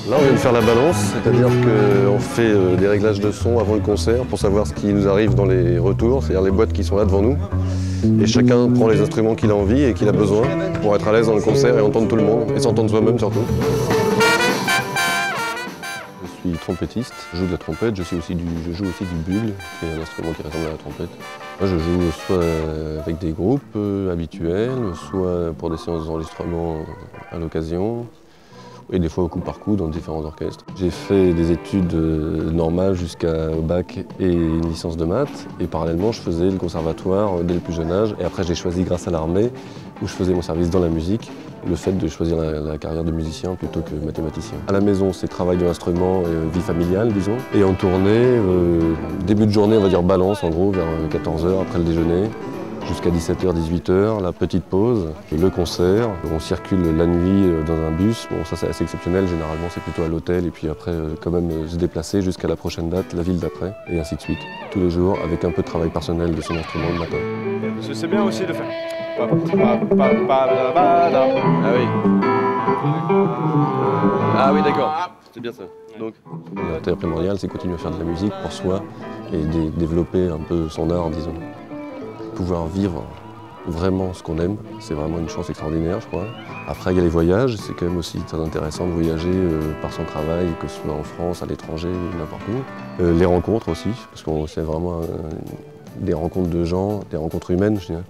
Là, on vient de faire la balance, c'est-à-dire qu'on fait des réglages de son avant le concert pour savoir ce qui nous arrive dans les retours, c'est-à-dire les boîtes qui sont là devant nous. Et chacun prend les instruments qu'il a envie et qu'il a besoin pour être à l'aise dans le concert et entendre tout le monde, et s'entendre soi-même surtout. Je suis trompettiste, je joue de la trompette, je joue aussi du bugle, qui est un instrument qui ressemble à la trompette. Moi, je joue soit avec des groupes habituels, soit pour des séances d'enregistrement à l'occasion, et des fois au coup par coup dans différents orchestres. J'ai fait des études normales jusqu'au bac et une licence de maths, et parallèlement je faisais le conservatoire dès le plus jeune âge, et après j'ai choisi grâce à l'armée, où je faisais mon service dans la musique, le fait de choisir la carrière de musicien plutôt que mathématicien. À la maison, c'est travail de l'instrument et vie familiale, disons. Et en tournée, début de journée, on va dire balance en gros, vers 14 h après le déjeuner, jusqu'à 17 h, 18 h, la petite pause, le concert. On circule la nuit dans un bus. Bon, ça c'est assez exceptionnel, généralement c'est plutôt à l'hôtel, et puis après quand même se déplacer jusqu'à la prochaine date, la ville d'après, et ainsi de suite. Tous les jours, avec un peu de travail personnel de son instrument le matin. C'est bien aussi de faire. Ah oui. Ah oui, d'accord. C'est bien ça. Donc. L'intérêt primordial, c'est continuer à faire de la musique pour soi et développer un peu son art, disons. Pouvoir vivre vraiment ce qu'on aime, c'est vraiment une chance extraordinaire, je crois. Après, il y a les voyages, c'est quand même aussi très intéressant de voyager par son travail, que ce soit en France, à l'étranger, n'importe où. Les rencontres aussi, parce qu'on c'est vraiment des rencontres de gens, des rencontres humaines, je dirais.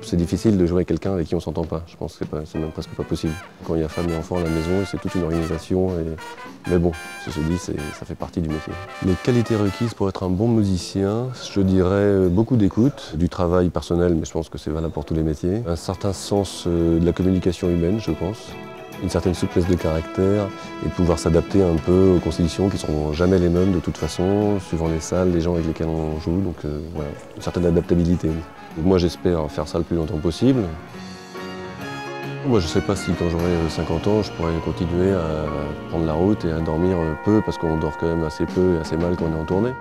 C'est difficile de jouer avec quelqu'un avec qui on ne s'entend pas. Je pense que c'est même presque pas possible. Quand il y a femme et enfants à la maison, c'est toute une organisation. Mais bon, ceci dit, ça fait partie du métier. Les qualités requises pour être un bon musicien, je dirais beaucoup d'écoute, du travail personnel, mais je pense que c'est valable pour tous les métiers. Un certain sens de la communication humaine, je pense. Une certaine souplesse de caractère et pouvoir s'adapter un peu aux constitutions qui ne seront jamais les mêmes de toute façon, suivant les salles, les gens avec lesquels on joue. Donc voilà, une certaine adaptabilité. Moi, j'espère faire ça le plus longtemps possible. Moi, je ne sais pas si quand j'aurai 50 ans, je pourrai continuer à prendre la route et à dormir peu, parce qu'on dort quand même assez peu et assez mal quand on est en tournée.